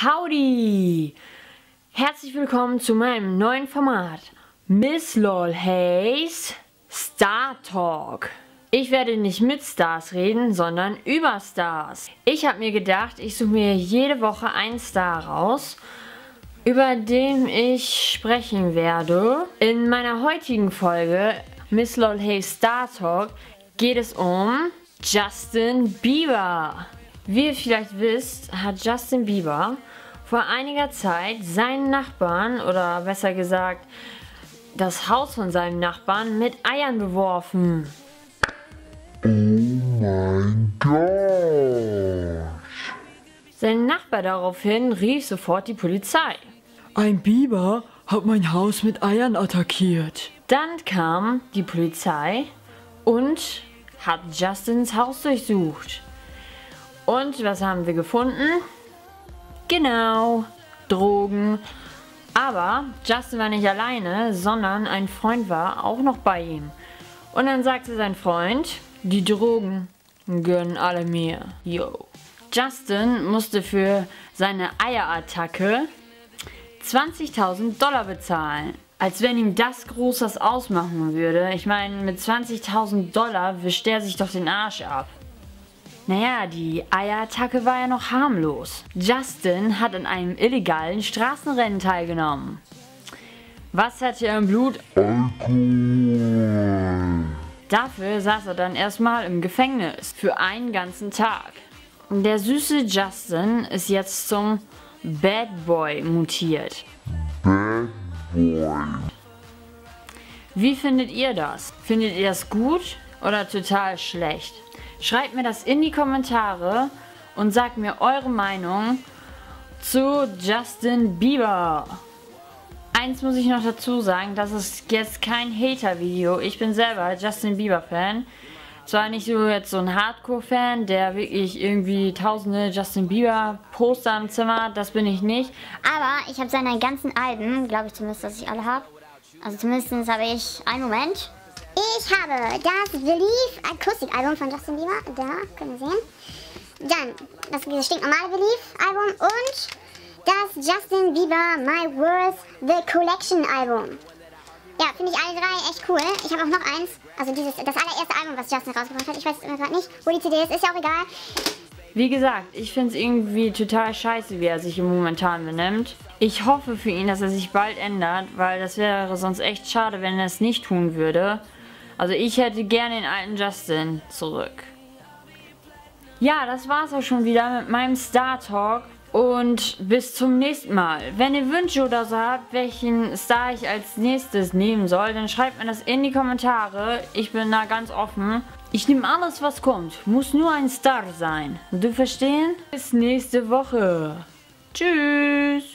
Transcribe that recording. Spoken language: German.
Howdy! Herzlich willkommen zu meinem neuen Format Miss Lolhays Star Talk. Ich werde nicht mit Stars reden, sondern über Stars. Ich habe mir gedacht, ich suche mir jede Woche einen Star raus, über den ich sprechen werde. In meiner heutigen Folge Miss Lolhays Star Talk geht es um Justin Bieber. Wie ihr vielleicht wisst, hat Justin Bieber vor einiger Zeit seinen Nachbarn, oder besser gesagt, das Haus von seinem Nachbarn mit Eiern beworfen. Oh mein Gott! Sein Nachbar daraufhin rief sofort die Polizei. Ein Biber hat mein Haus mit Eiern attackiert. Dann kam die Polizei und hat Justins Haus durchsucht. Und was haben wir gefunden? Genau, Drogen. Aber Justin war nicht alleine, sondern ein Freund war auch noch bei ihm. Und dann sagte sein Freund, die Drogen gönnen alle mir. Yo. Justin musste für seine Eierattacke $20.000 bezahlen. Als wenn ihm das Großes ausmachen würde. Ich meine, mit $20.000 wischt er sich doch den Arsch ab. Naja, die Eierattacke war ja noch harmlos. Justin hat an einem illegalen Straßenrennen teilgenommen. Was hatte er im Blut? Alkohol. Dafür saß er dann erstmal im Gefängnis für einen ganzen Tag. Der süße Justin ist jetzt zum Bad Boy mutiert. Bad Boy. Wie findet ihr das? Findet ihr das gut oder total schlecht? Schreibt mir das in die Kommentare und sagt mir eure Meinung zu Justin Bieber. Eins muss ich noch dazu sagen, das ist jetzt kein Hater-Video. Ich bin selber Justin Bieber-Fan. Zwar nicht so jetzt so ein Hardcore-Fan, der wirklich irgendwie tausende Justin Bieber-Poster im Zimmer hat. Das bin ich nicht. Aber ich habe seine ganzen Alben, glaube ich zumindest, dass ich alle habe. Also zumindest habe ich einen Moment. Ich habe das Believe Akustikalbum von Justin Bieber, da können wir sehen. Dann das stinknormale Believe Album und das Justin Bieber My Worth The Collection Album. Ja, finde ich alle drei echt cool. Ich habe auch noch eins, also das allererste Album, was Justin rausgebracht hat. Ich weiß es immer gerade nicht, wo die CD ist ja auch egal. Wie gesagt, ich finde es irgendwie total scheiße, wie er sich momentan benimmt. Ich hoffe für ihn, dass er sich bald ändert, weil das wäre sonst echt schade, wenn er es nicht tun würde. Also ich hätte gerne den alten Justin zurück. Ja, das war's auch schon wieder mit meinem Star Talk. Und bis zum nächsten Mal. Wenn ihr Wünsche oder so habt, welchen Star ich als nächstes nehmen soll, dann schreibt mir das in die Kommentare. Ich bin da ganz offen. Ich nehme alles, was kommt. Muss nur ein Star sein. Du verstehen? Bis nächste Woche. Tschüss.